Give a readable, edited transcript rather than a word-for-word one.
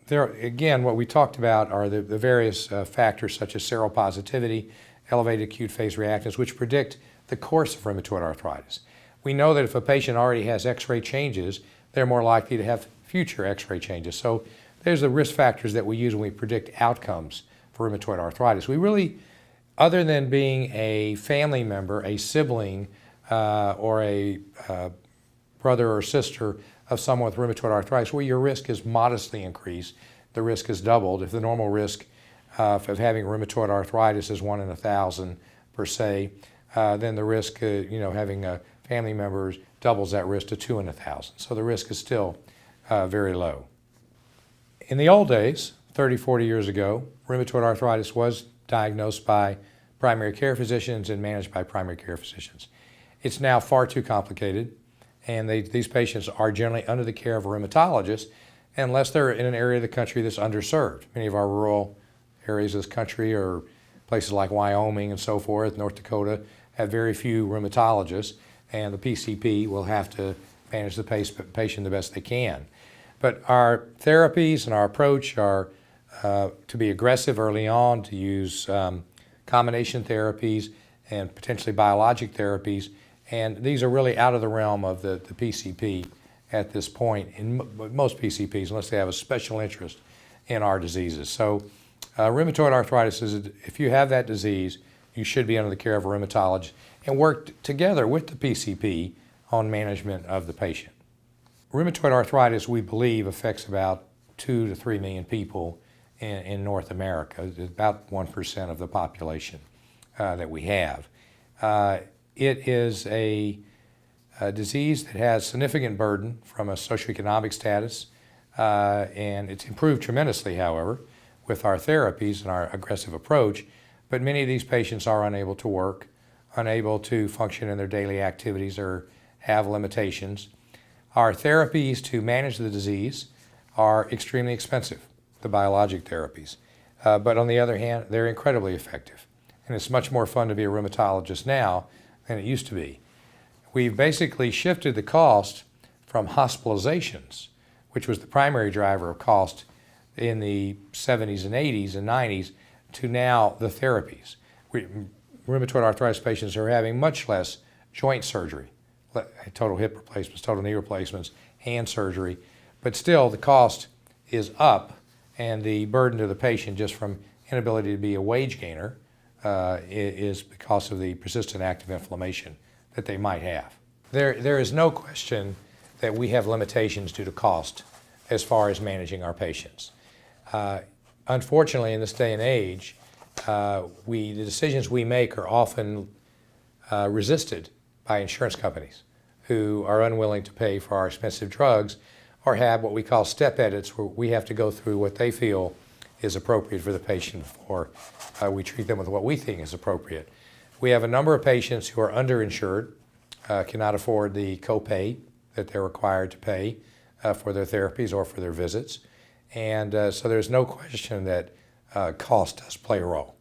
There, again, what we talked about are the various factors such as seropositivity, elevated acute phase reactants, which predict the course of rheumatoid arthritis. We know that if a patient already has X-ray changes, they're more likely to have future X-ray changes. So there's the risk factors that we use when we predict outcomes for rheumatoid arthritis. We really, other than being a family member, a sibling, or a brother or sister of someone with rheumatoid arthritis, where your risk is modestly increased, the risk is doubled. If the normal risk of having rheumatoid arthritis is 1 in 1,000 per se, then the risk, having family members doubles that risk to 2 in 1,000. So the risk is still very low. In the old days, 30, 40 years ago, rheumatoid arthritis was diagnosed by primary care physicians and managed by primary care physicians. It's now far too complicated, and these patients are generally under the care of a rheumatologist unless they're in an area of the country that's underserved. Many of our rural areas of this country, or places like Wyoming and so forth, North Dakota, have very few rheumatologists, and the PCP will have to manage the patient the best they can. But our therapies and our approach are to be aggressive early on, to use combination therapies and potentially biologic therapies, and these are really out of the realm of the PCP at this point, in most PCPs, unless they have a special interest in our diseases. So rheumatoid arthritis is, if you have that disease, you should be under the care of a rheumatologist and work together with the PCP on management of the patient. Rheumatoid arthritis, we believe, affects about 2 to 3 million people in North America, about 1% of the population that we have. It is a disease that has significant burden from a socioeconomic status, and it's improved tremendously, however, with our therapies and our aggressive approach, but many of these patients are unable to work, unable to function in their daily activities, or have limitations. Our therapies to manage the disease are extremely expensive, the biologic therapies, but on the other hand, they're incredibly effective, and it's much more fun to be a rheumatologist now than it used to be. We've basically shifted the cost from hospitalizations, which was the primary driver of cost in the 70s and 80s and 90s, to now the therapies. Rheumatoid arthritis patients are having much less joint surgery, total hip replacements, total knee replacements, hand surgery, but still the cost is up, and the burden to the patient just from inability to be a wage gainer is because of the persistent active inflammation that they might have. There is no question that we have limitations due to cost as far as managing our patients. Unfortunately, in this day and age, the decisions we make are often resisted by insurance companies who are unwilling to pay for our expensive drugs, or have what we call step edits, where we have to go through what they feel is appropriate for the patient before we treat them with what we think is appropriate. We have a number of patients who are underinsured, cannot afford the copay that they're required to pay for their therapies or for their visits. And so there's no question that cost does play a role.